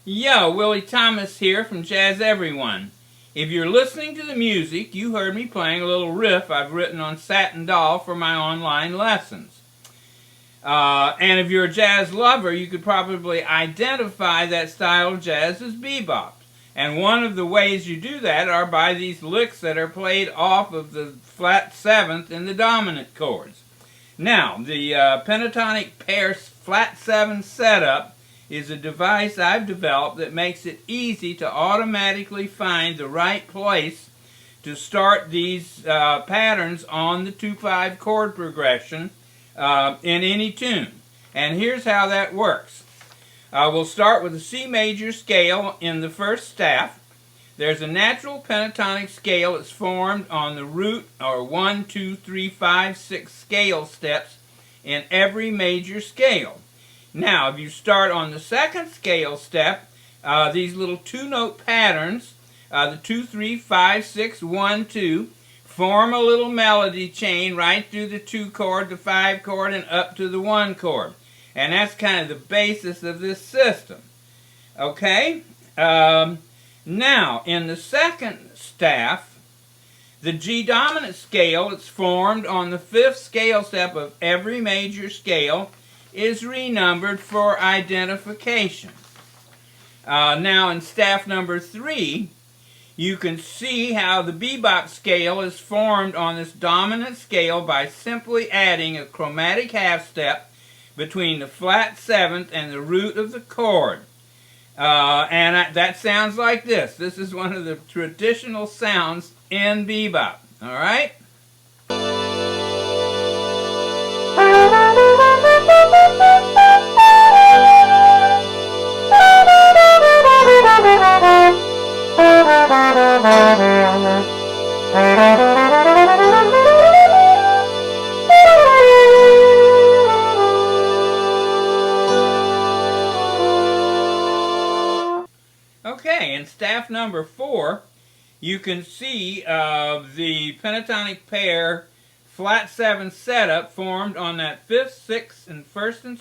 Yo, Willie Thomas here from JazzEveryone. If you're listening to the music, you heard me playing a little riff I've written on Satin Doll for my online lessons. And if you're a jazz lover, you could probably identify that style of jazz as bebop. And one of the ways you do that are by these licks that are played off of the flat seventh in the dominant chords. Now, the pentatonic pair flat seven setup is a device I've developed that makes it easy to automatically find the right place to start these patterns on the 2-5 chord progression in any tune. And here's how that works. We'll start with the C major scale in the first staff. There's a natural pentatonic scale that's formed on the root or 1, 2, 3, 5, 6 scale steps in every major scale. Now, if you start on the second scale step, these little two-note patterns, the 2, 3, 5, 6, 1, 2, form a little melody chain right through the 2 chord, the 5 chord, and up to the 1 chord. And that's kind of the basis of this system. Okay? Now, in the second staff, the G dominant scale that's formed on the 5th scale step of every major scale is renumbered for identification. Now in staff number 3, you can see how the bebop scale is formed on this dominant scale by simply adding a chromatic half step between the flat 7th and the root of the chord. That sounds like this. This is one of the traditional sounds in bebop. All right? Okay, in staff number 4, you can see the pentatonic pair flat 7 setup formed on that 5th, 6th, and 1st and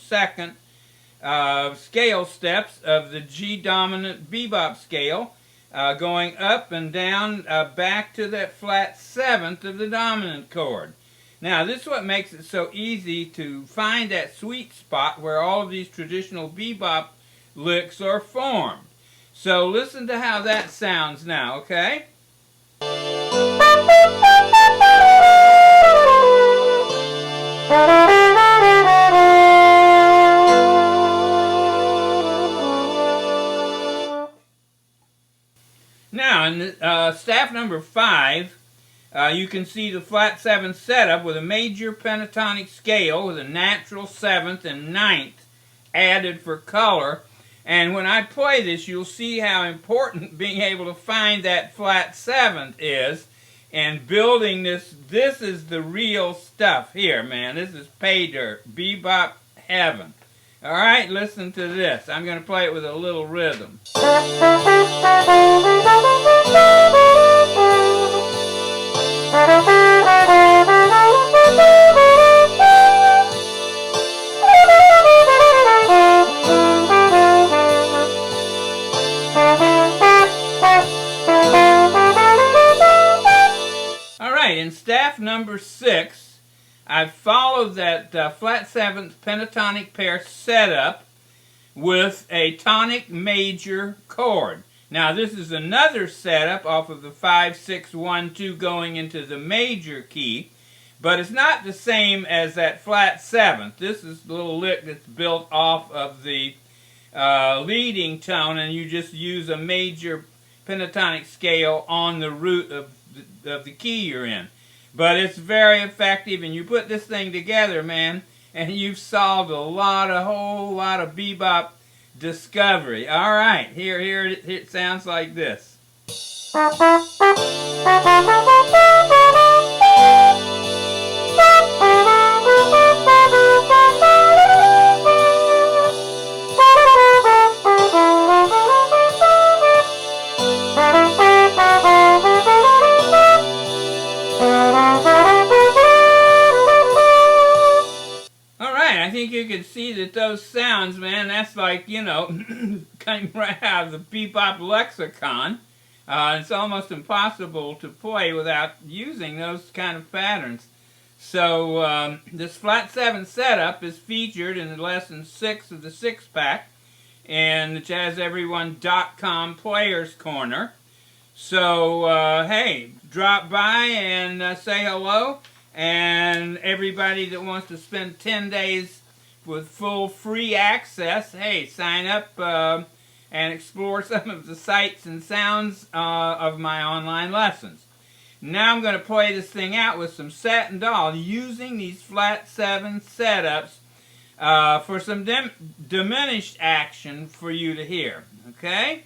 2nd scale steps of the G dominant bebop scale, going up and down back to that flat 7th of the dominant chord. Now, this is what makes it so easy to find that sweet spot where all of these traditional bebop licks are formed. So listen to how that sounds now, okay? Now, in staff number 5, you can see the flat 7 setup with a major pentatonic scale with a natural 7th and 9th added for color. And when I play this, you'll see how important being able to find that flat 7th is. And building this, this is the real stuff here, man. This is pay dirt, bebop heaven. All right, listen to this. I'm going to play it with a little rhythm. All right, in staff number 6, I've followed that flat 7th pentatonic pair setup with a tonic major chord. Now this is another setup off of the 5, 6, 1, 2 going into the major key, But it's not the same as that flat seventh. This is the little lick that's built off of the leading tone, and you just use a major pentatonic scale on the root of the key you're in. But it's very effective, and you put this thing together, man, and you've solved a whole lot of bebop discovery. All right, here it sounds like this. I think you can see that those sounds, man, that's like, you know, coming right out of the bebop lexicon. It's almost impossible to play without using those kind of patterns. So this flat 7 setup is featured in lesson 6 of the 6-pack in the JazzEveryone.com Players Corner. So, hey, drop by and say hello. And everybody that wants to spend 10 days with full free access, hey, sign up and explore some of the sights and sounds of my online lessons. Now I'm going to play this thing out with some satin doll using these flat 7 setups for some diminished action for you to hear. Okay?